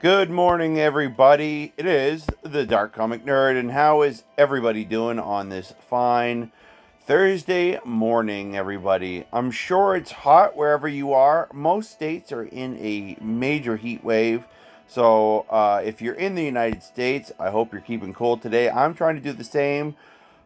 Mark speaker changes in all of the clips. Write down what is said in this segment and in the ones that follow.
Speaker 1: Good morning, everybody. It is the Dark Comic Nerd, and how is everybody doing on this fine Thursday morning, everybody? I'm sure it's hot wherever you are. Most states are in a major heat wave. So, if you're in the United States, I hope you're keeping cool today. I'm trying to do the same.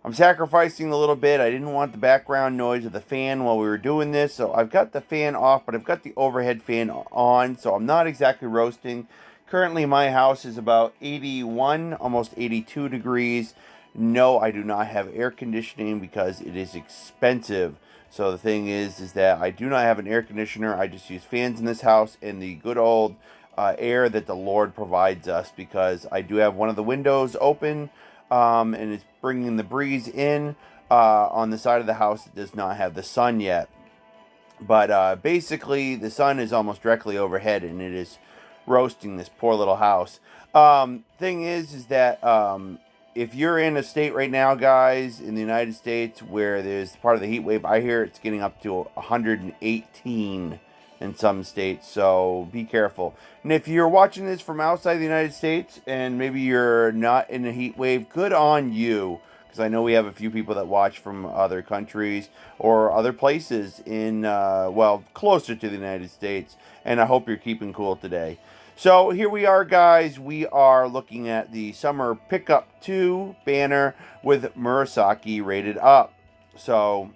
Speaker 1: I'm sacrificing a little bit. I didn't want the background noise of the fan while we were doing this, so I've got the fan off, but I've got the overhead fan on, so I'm not exactly roasting. Currently, my house is about 81, almost 82 degrees. No, I do not have air conditioning because it is expensive. So the thing is that I do not have an air conditioner. I just use fans in this house and the good old air that the Lord provides us because I do have one of the windows open, and it's bringing the breeze in on the side of the house that does not have the sun yet. But basically, the sun is almost directly overhead, and it is roasting this poor little house. Thing is that if you're in a state right now, guys, in the United States where there's part of the heat wave, I hear it's getting up to 118 in some states, so be careful. And if you're watching this from outside the United States and maybe you're not in a heat wave, good on you. Because I know we have a few people that watch from other countries or other places in, well, closer to the United States. And I hope you're keeping cool today. So here we are, guys. We are looking at the Summer Pickup 2 banner with Murasaki rated up. So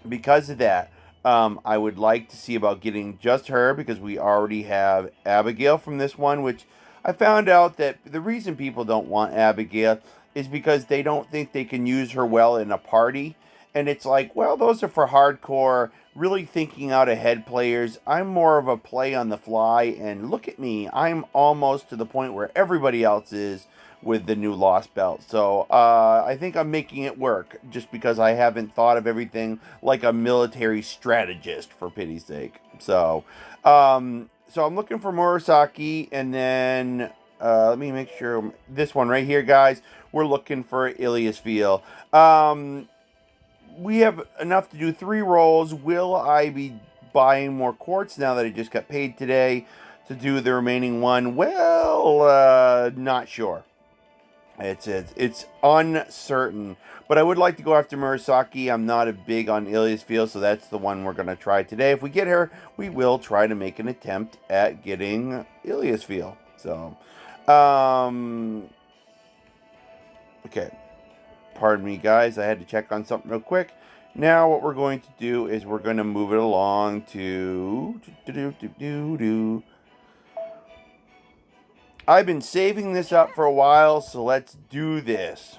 Speaker 1: because of that, I would like to see about getting just her because we already have Abigail from this one, which I found out that the reason people don't want Abigail is because they don't think they can use her well in a party. And it's like, well, those are for hardcore, really thinking out ahead players. I'm more of a play on the fly, and look at me. I'm almost to the point where everybody else is with the new Lost Belt. So I think I'm making it work just because I haven't thought of everything like a military strategist, for pity's sake. So I'm looking for Murasaki, and then let me make sure this one right here, guys. We're looking for Ilias Veal. We have enough to do 3 rolls. Will I be buying more quartz now that I just got paid today to do the remaining one? Well, not sure. It's uncertain, but I would like to go after Murasaki. I'm not a big on Ilias Veal, so that's the one we're gonna try today. If we get her, we will try to make an attempt at getting Ilias Veal. So, okay. Pardon me, guys. I had to check on something real quick. Now, what we're going to do is we're going to move it along to. I've been saving this up for a while, so let's do this.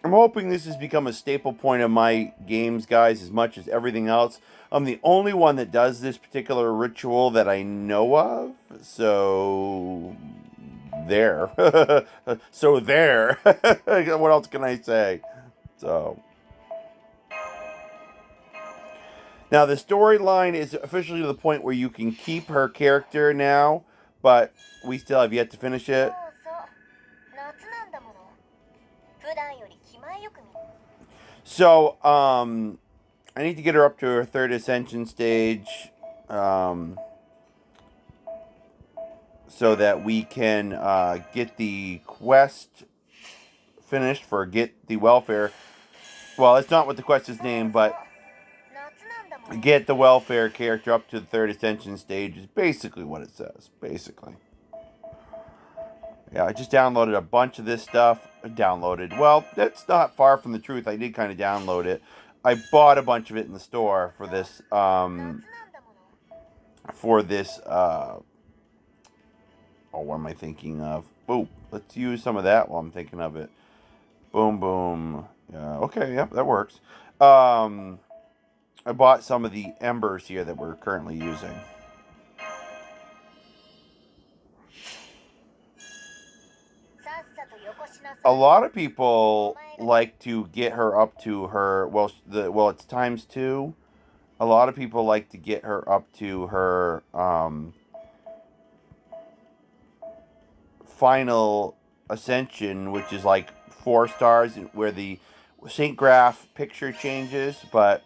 Speaker 1: I'm hoping this has become a staple point of my games, guys, as much as everything else. I'm the only one that does this particular ritual that I know of, so there. So there. What else can I say? So now the storyline is officially to the point where you can keep her character now, but we still have yet to finish it. So, I need to get her up to her 3rd ascension stage, so that we can get the quest finished for Get the Welfare. Well, it's not what the quest is named, but get the welfare character up to the 3rd ascension stage is basically what it says. Basically. Yeah, I just downloaded a bunch of this stuff. Well, that's not far from the truth. I did kind of download it. I bought a bunch of it in the store for this, oh, what am I thinking of? Oh, let's use some of that while I'm thinking of it. Boom, boom. Yeah, okay, yep, that works. I bought some of the embers here that we're currently using. A lot of people like to get her up to her, well, it's times 2. A lot of people like to get her up to her final ascension, which is like 4 stars, where the Saint Graph picture changes. But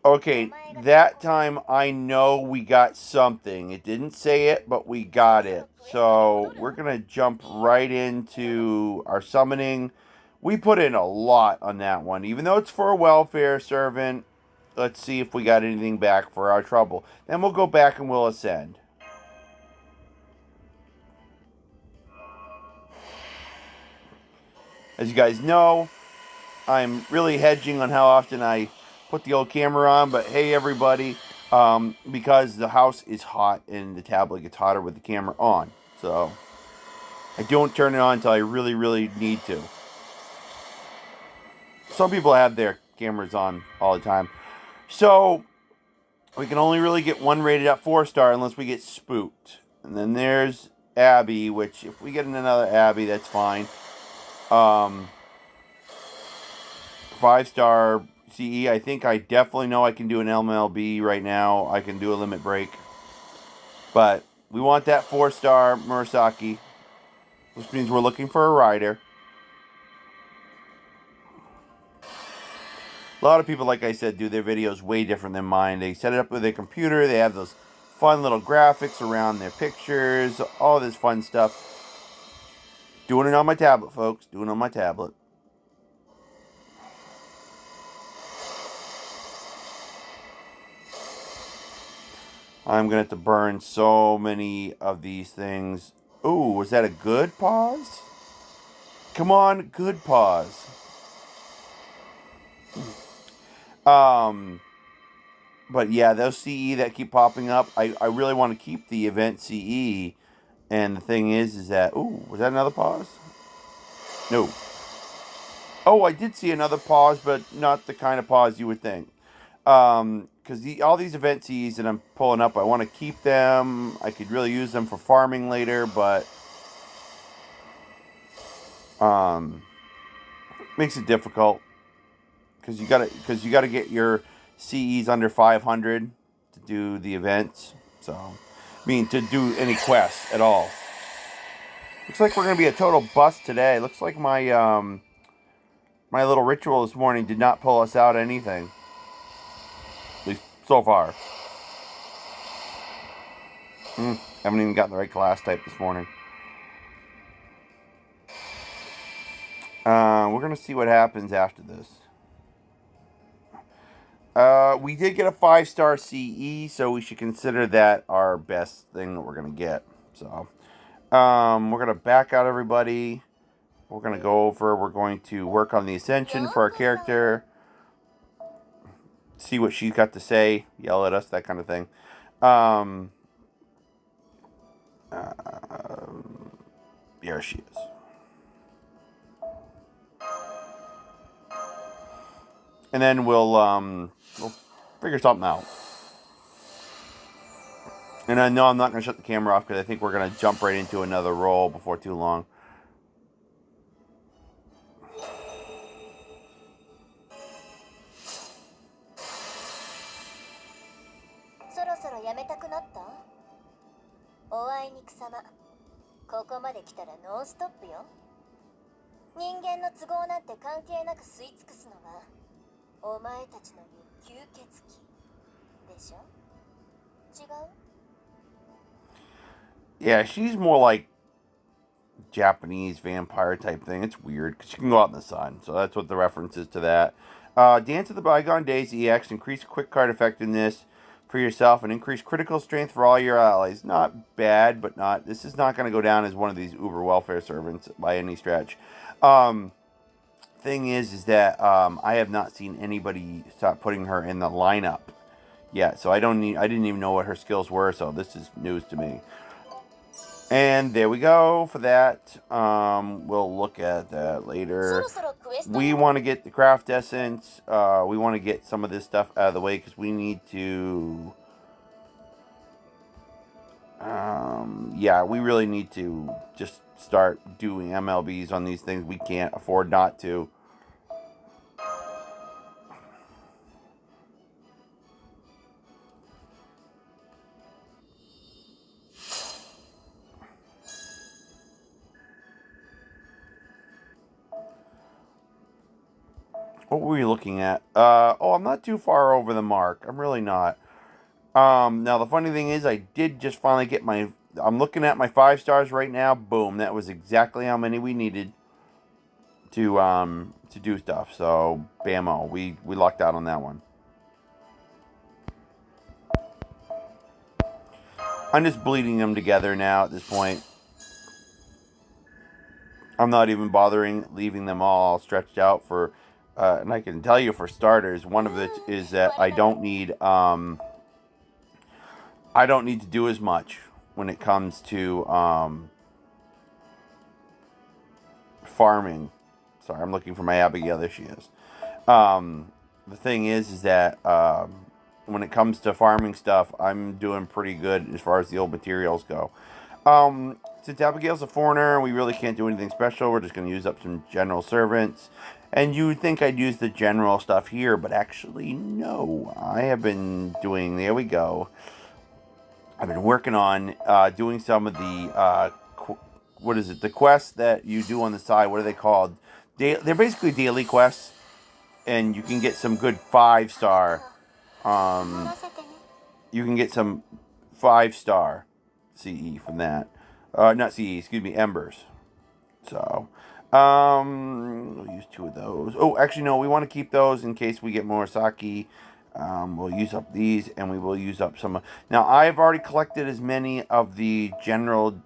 Speaker 1: Okay, that time I know we got something. It didn't say it, but we got it. So we're going to jump right into our summoning. We put in a lot on that one. Even though it's for a welfare servant, let's see if we got anything back for our trouble. Then we'll go back and we'll ascend. As you guys know, I'm really hedging on how often I put the old camera on, but hey, everybody, because the house is hot and the tablet gets hotter with the camera on. So I don't turn it on until I really, really need to. Some people have their cameras on all the time. So we can only really get one rated at 4-star unless we get spooked. And then there's Abby, which if we get another Abby, that's fine. 5-star CE. I think I definitely know I can do an MLB right now. I can do a limit break. But we want that 4-star Murasaki, which means we're looking for a rider. A lot of people, like I said, do their videos way different than mine. They set it up with their computer. They have those fun little graphics around their pictures, all this fun stuff. Doing it on my tablet, folks. Doing it on my tablet. I'm going to have to burn so many of these things. Ooh, was that a good pause? Come on, good pause. But yeah, those CE that keep popping up, I really want to keep the event CE. And the thing is that, ooh, was that another pause? No. Oh, I did see another pause, but not the kind of pause you would think. Because all these event CEs that I'm pulling up, I want to keep them. I could really use them for farming later, but makes it difficult because you gotta get your CEs under 500 to do the events. So, I mean, to do any quests at all. Looks like we're gonna be a total bust today. Looks like my little ritual this morning did not pull us out anything. At least so far. Haven't even gotten the right class type this morning. We're gonna see what happens after this. We did get a 5-star CE, so we should consider that our best thing that we're gonna get. So, we're gonna back out everybody. We're gonna go over. We're going to work on the ascension for our character. See what she's got to say. Yell at us, that kind of thing. There she is. And then we'll figure something out. And I know I'm not going to shut the camera off because I think we're going to jump right into another role before too long. Yeah, she's more like Japanese vampire type thing. It's weird because she can go out in the sun. So that's what the reference is to that. Dance of the Bygone Days EX. Increase quick card effectiveness for yourself and increase critical strength for all your allies. Not bad, but not. This is not going to go down as one of these uber welfare servants by any stretch. Thing is that I have not seen anybody start putting her in the lineup yet. So I didn't even know what her skills were. So this is news to me. And there we go for that. We'll look at that later. We want to get the craft essence. We want to get some of this stuff out of the way because we need to... yeah, we really need to just start doing MLBs on these things. We can't afford not to. What were we looking at? Oh, I'm not too far over the mark. I'm really not. Now the funny thing is, I did just finally get my. I'm looking at my 5 stars right now. Boom, that was exactly how many we needed to do stuff. So, bammo, we lucked out on that one. I'm just bleeding them together now at this point. I'm not even bothering leaving them all stretched out for. And I can tell you for starters, one of it is that I don't need to do as much when it comes to farming. Sorry, I'm looking for my Abigail. There she is. The thing is that when it comes to farming stuff, I'm doing pretty good as far as the old materials go. Since Abigail's a foreigner, we really can't do anything special. We're just going to use up some general servants. And you would think I'd use the general stuff here, but actually, no. I have been doing, there we go. I've been working on doing some of the, what is it, the quests that you do on the side. What are they called? They're basically daily quests, and you can get some good 5-star. You can get some 5-star CE from that. Not CE, excuse me, Embers. So, we'll use 2 of those. Oh, actually, no, we want to keep those in case we get more sake. We'll use up these, and we will use up some. Now, I've already collected as many of the general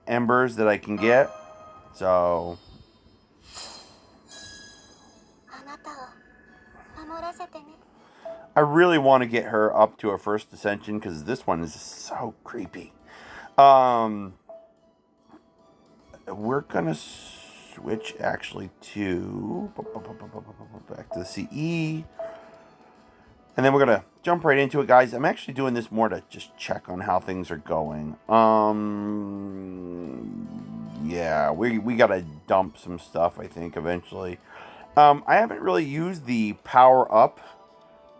Speaker 1: embers that I can get. So, I really want to get her up to her first ascension because this one is so creepy. We're gonna switch actually to back to the CE. And then we're going to jump right into it, guys. I'm actually doing this more to just check on how things are going. Yeah, we got to dump some stuff, I think, eventually. I haven't really used the power up.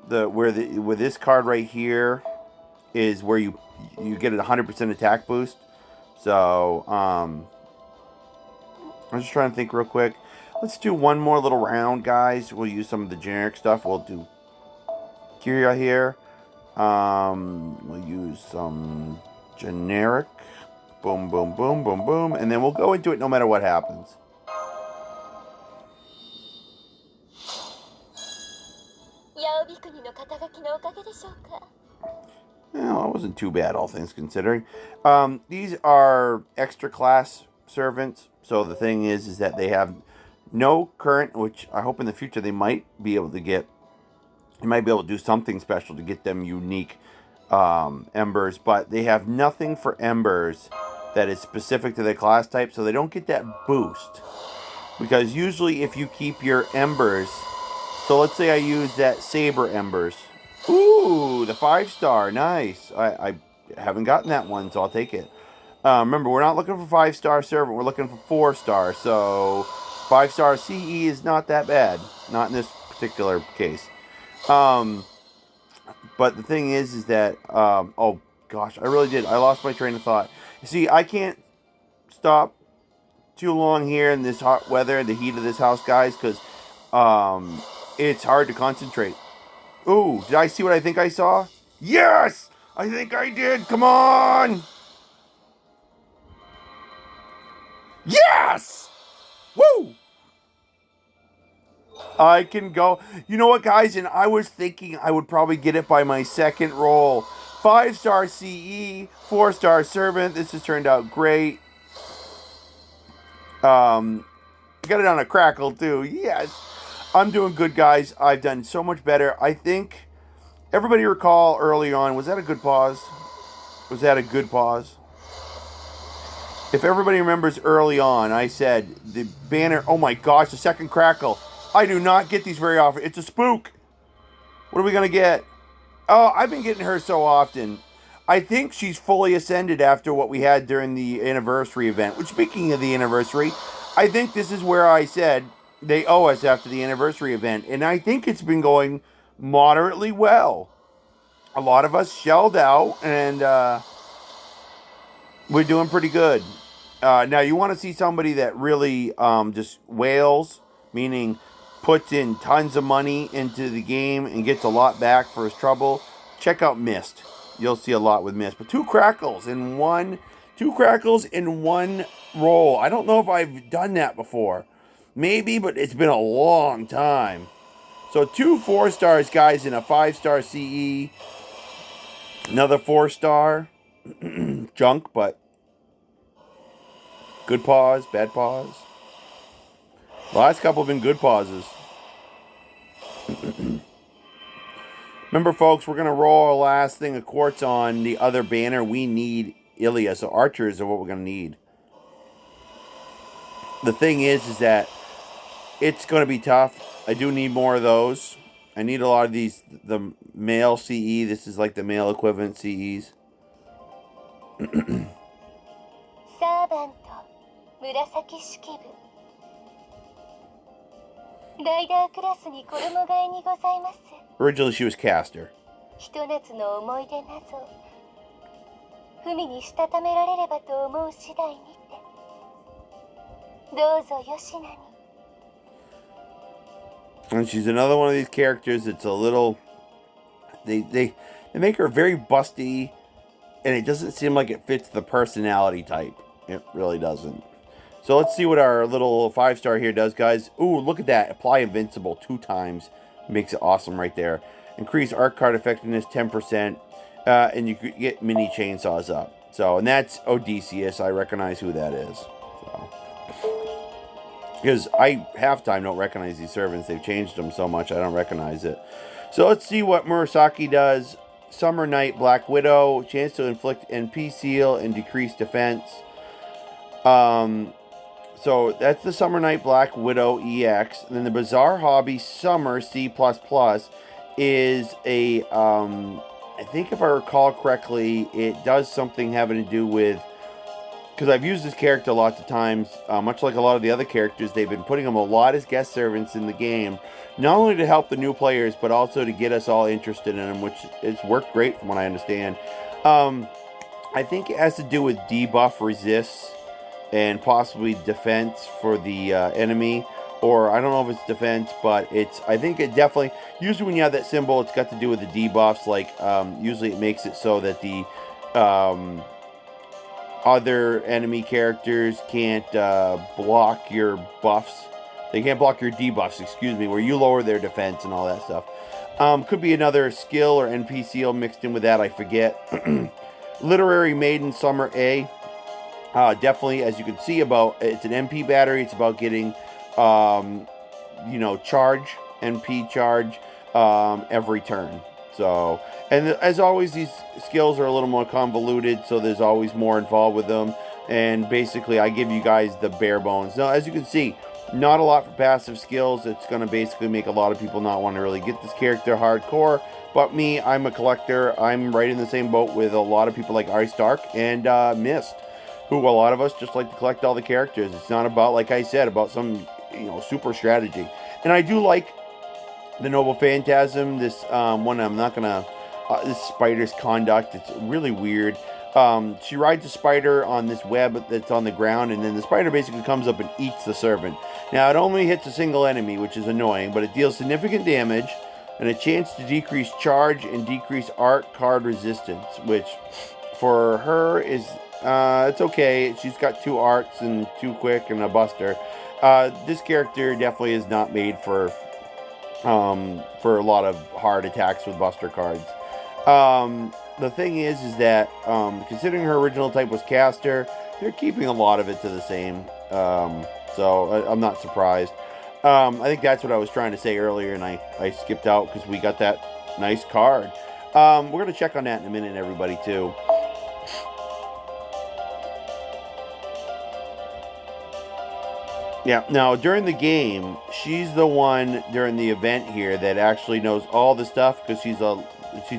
Speaker 1: With this card right here is where you get a 100% attack boost. So, I'm just trying to think real quick. Let's do one more little round, guys. We'll use some of the generic stuff. We'll do Kyria here. We'll use some generic. Boom, boom, boom, boom, boom. And then we'll go into it no matter what happens. Well, it wasn't too bad, all things considering. These are extra class servants. So the thing is that they have no current, which I hope in the future they might be able to get. You might be able to do something special to get them unique embers, but they have nothing for embers that is specific to their class type, so they don't get that boost. Because usually if you keep your embers, so let's say I use that saber embers. Ooh, the 5-star, nice. I haven't gotten that one, so I'll take it. Remember, we're not looking for 5-star servant, we're looking for 4-star, so 5-star CE is not that bad. Not in this particular case. But the thing is that, oh gosh, I really did. I lost my train of thought. You see, I can't stop too long here in this hot weather, the heat of this house, guys, because it's hard to concentrate. Ooh, did I see what I think I saw? Yes! I think I did. Come on! Yes! Woo! I can go. You know what, guys? And I was thinking I would probably get it by my second roll. 5-star CE, 4-star servant. This has turned out great. Got it on a crackle too. Yes. I'm doing good, guys. I've done so much better. I think everybody recall early on, was that a good pause? Was that a good pause? If everybody remembers early on, I said the banner, oh my gosh, the second crackle. I do not get these very often. It's a spook. What are we going to get? Oh, I've been getting her so often. I think she's fully ascended after what we had during the anniversary event. Which, speaking of the anniversary, I think this is where I said they owe us after the anniversary event. And I think it's been going moderately well. A lot of us shelled out, and we're doing pretty good. Now, you want to see somebody that really just wails, meaning puts in tons of money into the game and gets a lot back for his trouble, check out Myst. You'll see a lot with Myst. But two crackles in one roll. I don't know if I've done that before. Maybe, but it's been a long time. So 2 4-stars, guys, in a 5-star CE. Another 4-star. Junk, but good pause, bad pause. The last couple have been good pauses. Remember, folks, we're going to roll our last thing of quartz on the other banner. We need Ilya, so archers are what we're going to need. The thing is that it's going to be tough. I do need more of those. I need a lot of these, the male CE. This is like the male equivalent CEs.
Speaker 2: サーバント紫式部ライダークラスに衣替えにございます。
Speaker 1: Originally she was caster.
Speaker 2: ひと夏の思い出なぞ文にしたためられればと思う次第にてどうぞよしなに。
Speaker 1: And she's another one of these characters that's a little... They make her very busty, and it doesn't seem like it fits the personality type. It really doesn't. So let's see what our little 5-star here does, guys. Ooh, look at that. Apply Invincible 2 times. Makes it awesome right there. Increase arc card effectiveness 10%. And you could get mini chainsaws up. So, and that's Odysseus. I recognize who that is. So, because I half time don't recognize these servants. They've changed them so much I don't recognize it. So let's see what Murasaki does. Summer Night Black Widow. Chance to inflict NP seal and decrease defense. So that's the Summer Night Black Widow EX. And then the Bizarre Hobby Summer C++ is a, I think if I recall correctly, it does something having to do with, because I've used this character lots of times, much like a lot of the other characters, they've been putting them a lot as guest servants in the game, not only to help the new players, but also to get us all interested in them, which it's worked great from what I understand. I think it has to do with debuff resists and possibly defense for the enemy, or I don't know if it's defense, but it's, I think it definitely, usually when you have that symbol, it's got to do with the debuffs, like usually it makes it so that the other enemy characters can't block your buffs. They can't block your debuffs, excuse me, where you lower their defense and all that stuff. Could be another skill or NPC mixed in with that, I forget. Literary Maiden Summer A. Definitely, as you can see, it's an MP battery. It's about getting, charge, NP charge, every turn. So, and as always, these skills are a little more convoluted, so there's always more involved with them. And basically, I give you guys the bare bones. Now, as you can see, not a lot for passive skills. It's going to basically make a lot of people not want to really get this character hardcore. But me, I'm a collector. I'm right in the same boat with a lot of people like Ice Dark and Myst, who a lot of us just like to collect all the characters. It's not about, like I said, about some, super strategy. And I do like the Noble Phantasm, this one I'm not gonna, this spider's conduct, it's really weird. She rides a spider on this web that's on the ground, and then the spider basically comes up and eats the servant. Now, it only hits a single enemy, which is annoying, but it deals significant damage, and a chance to decrease charge and decrease art card resistance, which for her is, it's okay. She's got 2 arts and 2 quick and a buster. This character definitely is not made for a lot of hard attacks with buster cards. The thing is that, considering her original type was caster, they're keeping a lot of it to the same. So I'm not surprised. I think that's what I was trying to say earlier, and I skipped out because we got that nice card. We're going to check on that in a minute, everybody, too. Yeah, now during the game, she's the one during the event here that actually knows all the stuff, because she's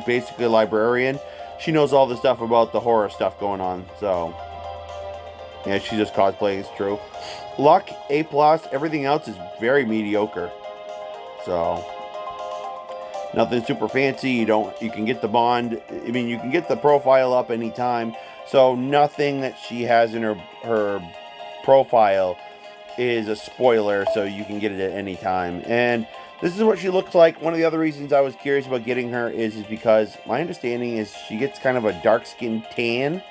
Speaker 1: basically a librarian. She knows all the stuff about the horror stuff going on, so yeah, she just cosplaying, it's true. Luck, A+, everything else is very mediocre. So nothing super fancy. You can get the bond. I mean, you can get the profile up anytime. So nothing that she has in her profile is a spoiler, so you can get it at any time. And this is what she looks like. One of the other reasons I was curious about getting her is because my understanding is she gets kind of a dark skin tan,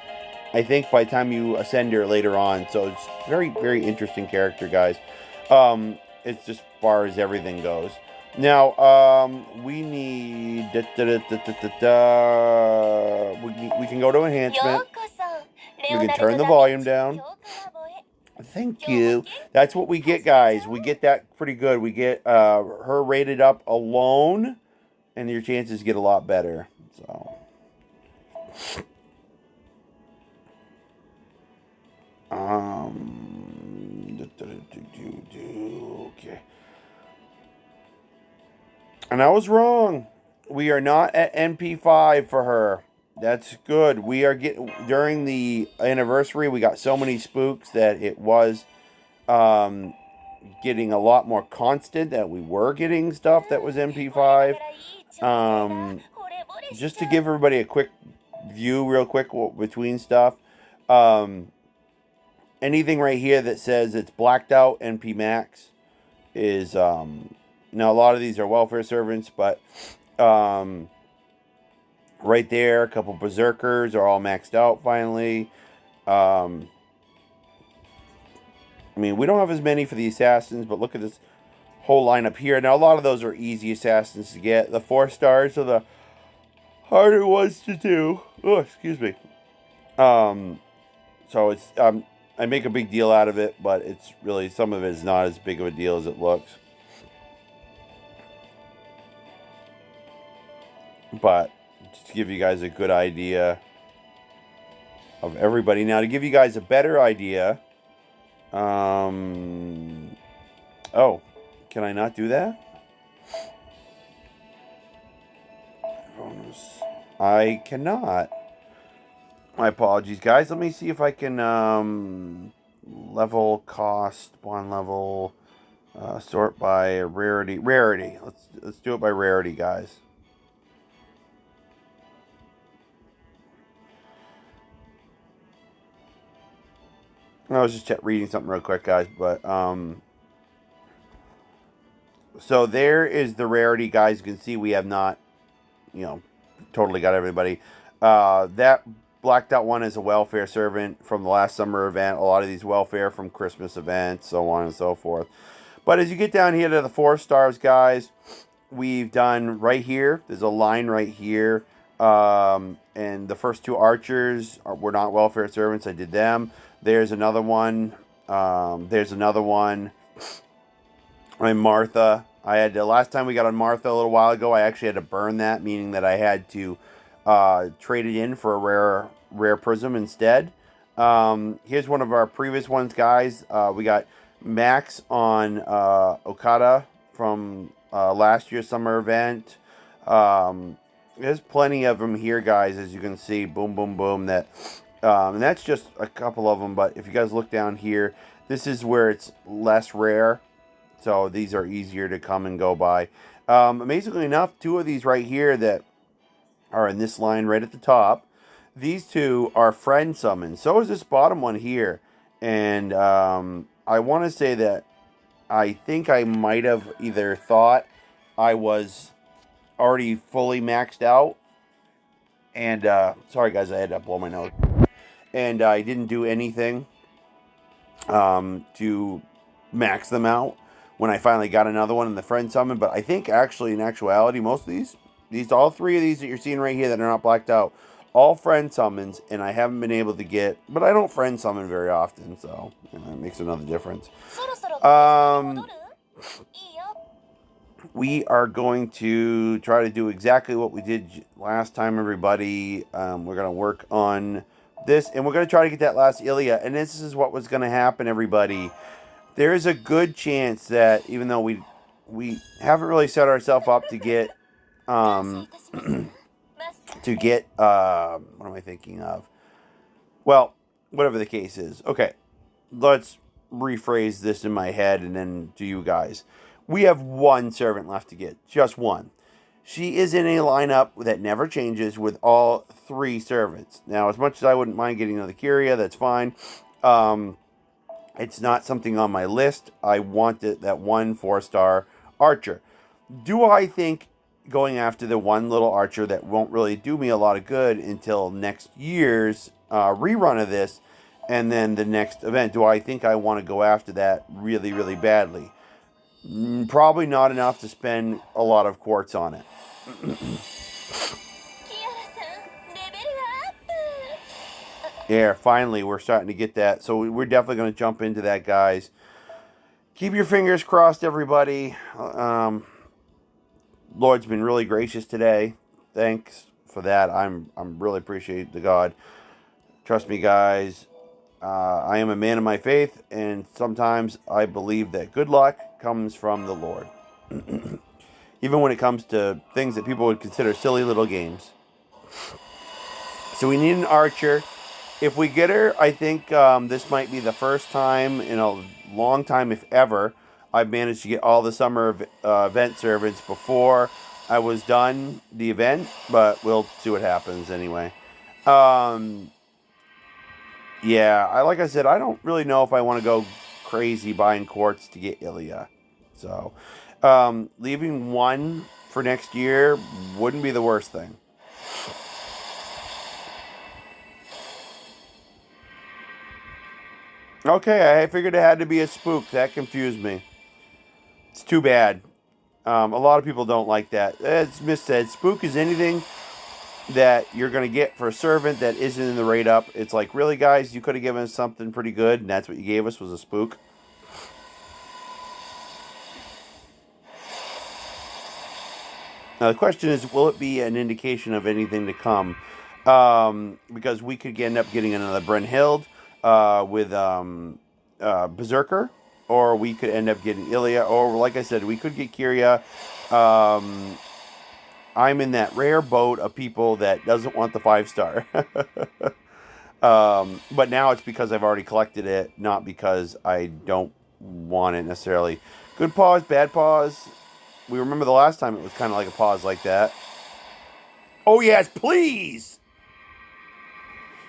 Speaker 1: I think, by the time you ascend her later on. So it's very, very interesting character, guys. It's just as far as everything goes. Now, we need... we can go to enhancement. We can turn the volume down. Thank you. That's what we get, guys. We get that pretty good. We get her rated up alone, and your chances get a lot better. So... okay. And I was wrong. We are not at NP5 for her. That's good. We are getting, during the anniversary, we got so many spooks that it was getting a lot more constant, that we were getting stuff that was NP5. Just to give everybody a quick view real quick between stuff. Anything right here that says it's blacked out NP Max is, now a lot of these are welfare servants, but right there, a couple berserkers are all maxed out finally. I mean, we don't have as many for the assassins, but look at this whole lineup here. Now, a lot of those are easy assassins to get. The 4 stars are the harder ones to do. Oh, excuse me. So it's, I make a big deal out of it, but it's really, some of it is not as big of a deal as it looks. But just to give you guys a good idea of everybody. Now, to give you guys a better idea, oh, can I not do that? I cannot. My apologies, guys. Let me see if I can level cost, bond level, sort by rarity. Rarity. Let's do it by rarity, guys. I was just reading something real quick, guys, but so there is the rarity, guys. You can see we have not, totally got everybody. That blacked out one is a welfare servant from the last summer event. A lot of these welfare from Christmas events, so on and so forth. But as you get down here to the 4 stars, guys, we've done right here. There's a line right here. And the first 2 archers were not welfare servants. I did them. There's another one. There's another one. I'm Martha. I had to, last time we got on Martha a little while ago, I actually had to burn that, meaning that I had to trade it in for a rare prism instead. Here's one of our previous ones, guys. We got Max on Okada from last year's summer event. There's plenty of them here, guys, as you can see. Boom, boom, boom. That, and that's just a couple of them. But if you guys look down here, this is where it's less rare. So these are easier to come and go by. Amazingly enough, 2 of these right here that are in this line right at the top, these 2 are friend summons. So is this bottom one here. And I want to say that I think I might have either thought I was already fully maxed out. And, sorry guys, I had to blow my nose. And I didn't do anything to max them out when I finally got another one in the friend summon. But I think actually, in actuality, most of these, all 3 of these that you're seeing right here that are not blacked out, all friend summons, and I haven't been able to get, but I don't friend summon very often, so that makes another difference. We are going to try to do exactly what we did last time, everybody. We're going to work on this, and we're going to try to get that last Ilya, and this is what was going to happen, everybody. There is a good chance that, even though we haven't really set ourselves up to get, what am I thinking of? Well, whatever the case is. Okay, let's rephrase this in my head and then to you guys. We have 1 servant left to get, just 1. She is in a lineup that never changes with all 3 servants. Now, as much as I wouldn't mind getting another Kyria, that's fine. It's not something on my list. I wanted that one 4-star archer. Do I think going after the one little archer that won't really do me a lot of good until next year's rerun of this and then the next event, do I think I want to go after that really, really badly? Probably not enough to spend a lot of quartz on it. Yeah, finally we're starting to get that. So we're definitely going to jump into that, guys. Keep your fingers crossed, everybody. Lord's been really gracious today. Thanks for that. I'm really appreciate the God. Trust me, guys. I am a man of my faith, and sometimes I believe that good luck comes from the Lord. Even when it comes to things that people would consider silly little games. So we need an archer. If we get her, I think this might be the first time in a long time, if ever, I've managed to get all the summer event servants before I was done the event, but we'll see what happens anyway. Yeah, like I said, I don't really know if I want to go crazy buying quartz to get Ilya. So, leaving one for next year wouldn't be the worst thing. Okay, I figured it had to be a spook. That confused me. It's too bad. A lot of people don't like that. As Miss said, spook is anything that you're going to get for a servant that isn't in the rate up. It's like, really, guys, you could have given us something pretty good, and that's what you gave us was a spook. Now, the question is, will it be an indication of anything to come? Because we could end up getting another Brynhild with Berserker, or we could end up getting Ilya, or like I said, we could get Kyria. I'm in that rare boat of people that doesn't want the 5-star. But now it's because I've already collected it, not because I don't want it necessarily. Good pause, bad pause. We remember the last time it was kind of like a pause like that. Oh, yes, please!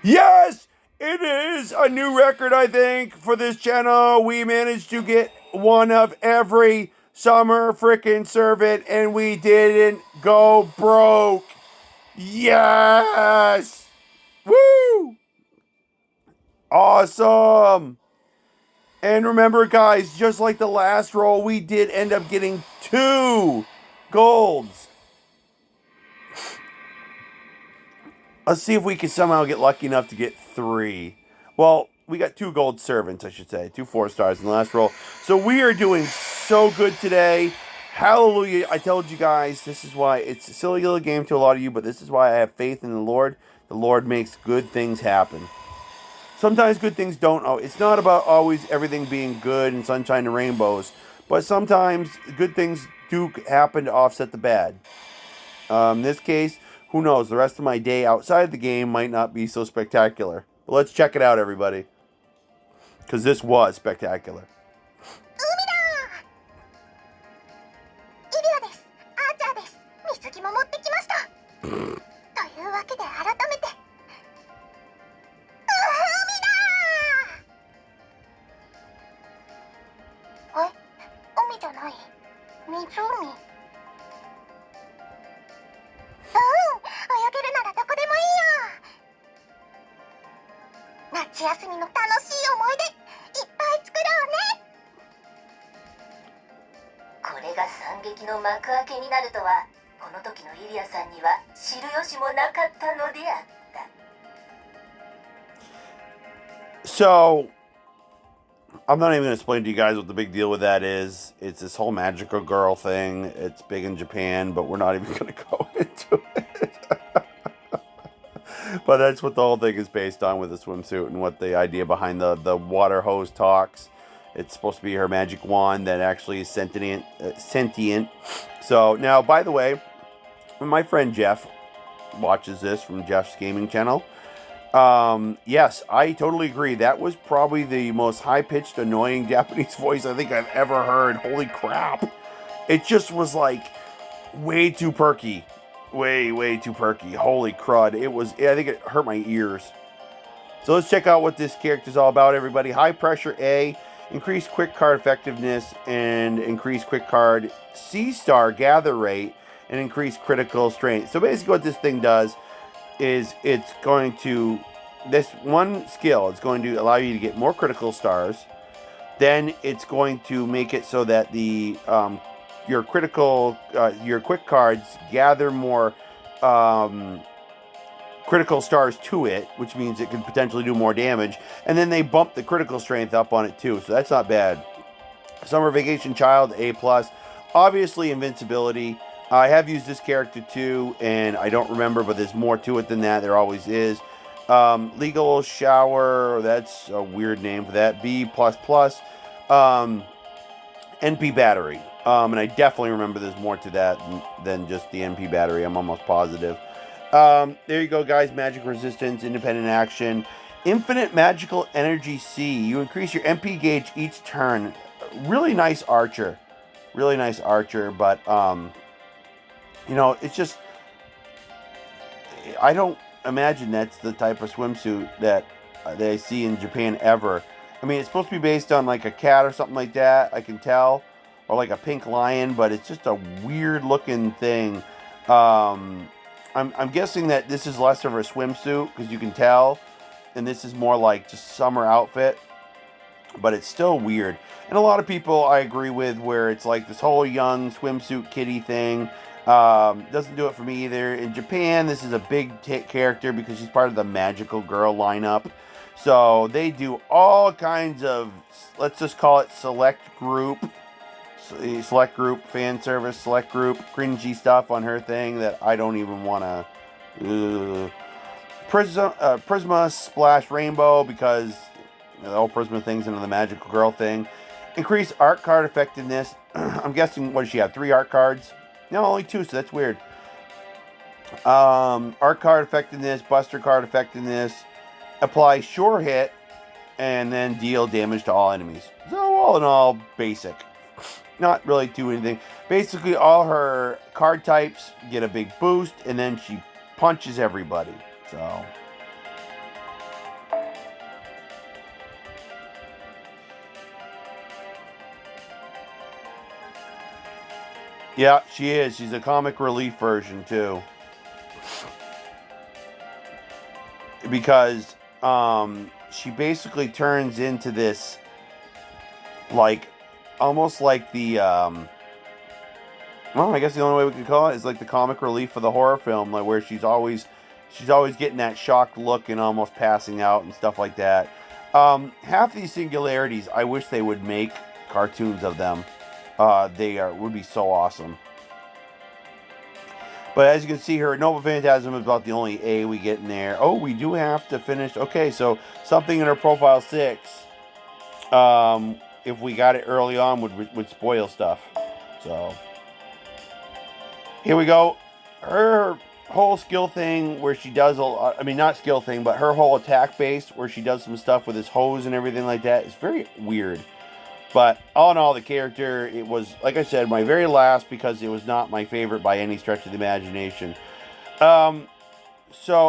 Speaker 1: Yes! It is a new record, I think, for this channel. We managed to get one of every summer frickin' servant, and we didn't go broke. Yes! Woo! Awesome! And remember, guys, just like the last roll, we did end up getting 2 golds. Let's see if we can somehow get lucky enough to get 3. Well, we got 2 gold servants, I should say. 2 4-stars in the last roll. So we are doing so good today. Hallelujah. I told you guys, this is why it's a silly little game to a lot of you, but this is why I have faith in the Lord. The Lord makes good things happen. Sometimes good things don't. It's not about always everything being good and sunshine and rainbows, but sometimes good things do happen to offset the bad. In this case, who knows? The rest of my day outside the game might not be so spectacular. But let's check it out, everybody. Because this was spectacular. So, I'm not even going to explain to you guys what the big deal with that is. It's this whole magical girl thing. It's big in Japan, but we're not even going to go into it. But that's what the whole thing is based on with the swimsuit and what the idea behind the water hose talks. It's supposed to be her magic wand that actually is sentient. So, now, by the way, when my friend Jeff watches this from Jeff's gaming channel, yes, I totally agree. That was probably the most high-pitched, annoying Japanese voice I think I've ever heard. Holy crap. It just was like way too perky. Way too perky. Holy crud. I think it hurt my ears. So let's check out what this character is all about, everybody. High pressure A, increased quick card effectiveness, and increased quick card C-star gather rate, and increased critical strength. So basically what this thing does is it's going to, this one skill, it's going to allow you to get more critical stars. Then it's going to make it so that the your quick cards gather more critical stars to it, which means it can potentially do more damage. And then they bump the critical strength up on it too, so that's not bad. Summer Vacation Child, A+. Obviously, invincibility. I have used this character too, and I don't remember, but there's more to it than that. There always is. Legal Shower, that's a weird name for that. B++. NP Battery. And I definitely remember there's more to that than just the NP Battery. I'm almost positive. There you go, guys. Magic Resistance, Independent Action. Infinite Magical Energy C. You increase your MP gauge each turn. Really nice archer. Really nice archer, but, you know, it's just, I don't imagine that's the type of swimsuit that they see in Japan ever. I mean, it's supposed to be based on like a cat or something like that, I can tell, or like a pink lion, but it's just a weird looking thing. I'm guessing that this is less of a swimsuit because you can tell, and this is more like just summer outfit, but it's still weird. And a lot of people I agree with where it's like this whole young swimsuit kitty thing. Doesn't do it for me either. In Japan, this is a big hit character because she's part of the Magical Girl lineup. So they do all kinds of, let's just call it select group fan service, select group, cringy stuff on her thing that I don't even want to. Prisma Splash Rainbow because the whole Prisma thing's into the Magical Girl thing. Increase art card effectiveness. I'm guessing, what does she have? 3 art cards? No, only 2, so that's weird. Art card effectiveness, Buster card effectiveness. Apply sure hit, and then deal damage to all enemies. So all in all, basic. Not really do anything. Basically, all her card types get a big boost, and then she punches everybody. So yeah, she is. She's a comic relief version too. Because she basically turns into this, like, almost like the, well, I guess the only way we could call it is like the comic relief for the horror film, like where she's always getting that shocked look and almost passing out and stuff like that. Half these singularities, I wish they would make cartoons of them. Would be so awesome. But as you can see here, Noble Phantasm is about the only A we get in there. Oh, we do have to finish. Okay, so something in her profile 6, if we got it early on, would spoil stuff. So here we go. Her whole skill thing where she does, I mean, not skill thing, but her whole attack base where she does some stuff with his hose and everything like that is very weird. But all in all, the character, it was, like I said, my very last because it was not my favorite by any stretch of the imagination. So,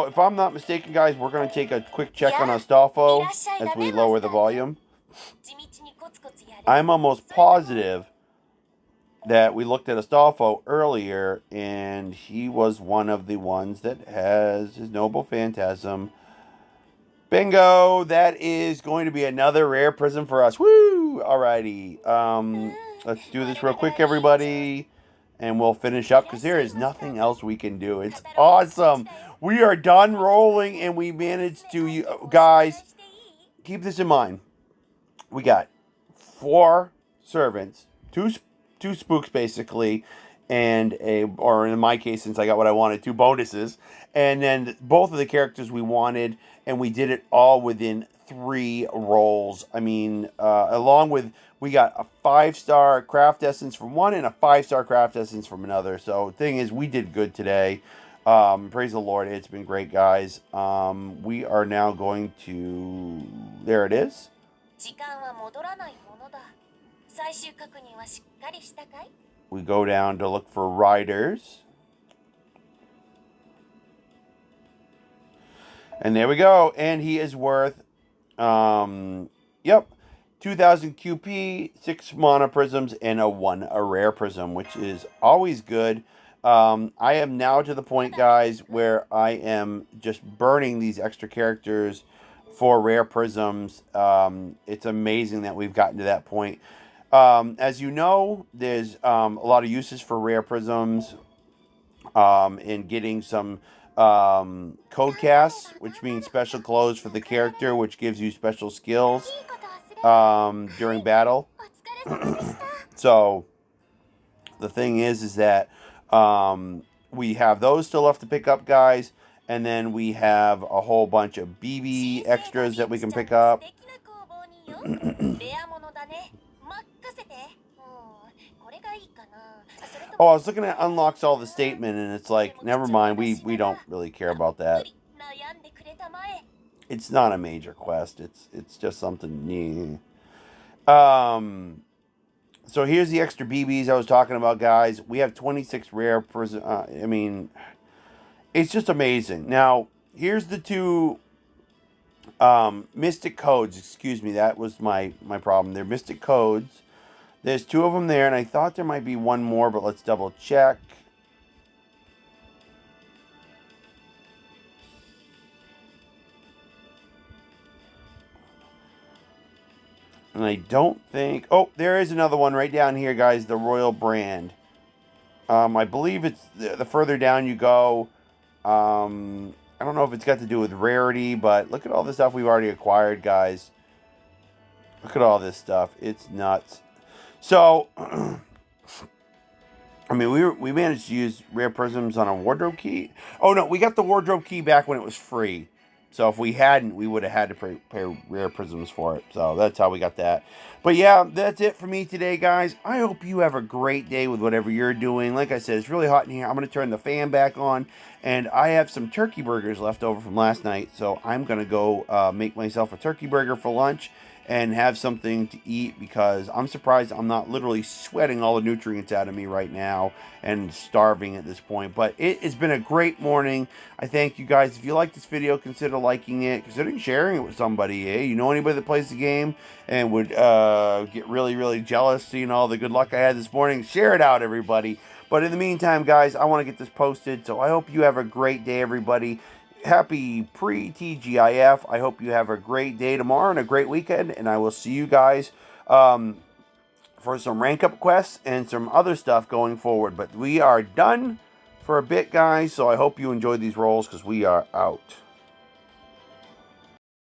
Speaker 1: if I'm not mistaken, guys, we're going to take a quick check on Astolfo as we lower the volume. I'm almost positive that we looked at Astolfo earlier, and he was one of the ones that has his Noble Phantasm. Bingo! That is going to be another rare prism for us. Woo! Alrighty. Let's do this real quick, everybody. And we'll finish up because there is nothing else we can do. It's awesome. We are done rolling and we managed to, guys, keep this in mind. We got 4 servants, two spooks basically, and or in my case, since I got what I wanted, 2 bonuses. And then both of the characters we wanted, and we did it all within 3 rolls. I mean, along with, we got a 5-star craft essence from one and a 5-star craft essence from another. So the thing is, we did good today. Praise the Lord. It's been great, guys. We are now going to, there it is. We go down to look for riders. And there we go. And he is worth, yep, 2000 QP, 6 mana prisms, and a rare prism, which is always good. I am now to the point, guys, where I am just burning these extra characters for rare prisms. It's amazing that we've gotten to that point. As you know, there's a lot of uses for rare prisms in getting some code casts, which means special clothes for the character, which gives you special skills during battle. So the thing is that we have those still left to pick up, guys, and then we have a whole bunch of BB extras that we can pick up. Oh, I was looking at unlocks all the statement, and it's like, never mind, we don't really care about that. It's not a major quest. It's just something new. So here's the extra BBs I was talking about, guys. We have 26 rare. I mean, it's just amazing. Now, here's the two Mystic Codes. Excuse me, that was my problem. They're Mystic Codes. There's 2 of them there, and I thought there might be one more, but let's double check. And I don't think... Oh, there is another one right down here, guys. The Royal Brand. I believe it's the further down you go. I don't know if it's got to do with rarity, but look at all the stuff we've already acquired, guys. Look at all this stuff. It's nuts. So, I mean, we managed to use rare prisms on a wardrobe key. Oh, no, we got the wardrobe key back when it was free. So if we hadn't, we would have had to pay rare prisms for it. So that's how we got that. But yeah, that's it for me today, guys. I hope you have a great day with whatever you're doing. Like I said, it's really hot in here. I'm going to turn the fan back on. And I have some turkey burgers left over from last night. So I'm going to go make myself a turkey burger for lunch and have something to eat, because I'm surprised I'm not literally sweating all the nutrients out of me right now and starving at this point. But it has been a great morning. I thank you guys. If you like this video, consider liking it, consider sharing it with somebody. You know anybody that plays the game and would get really, really jealous seeing all the good luck I had this morning? Share it out, everybody. But in the meantime, guys, I want to get this posted, so I hope you have a great day, everybody. Happy pre-TGIF. I hope you have a great day tomorrow and a great weekend, and I will see you guys for some rank up quests and some other stuff going forward. But we are done for a bit, guys, so I hope you enjoyed these rolls, because we are out.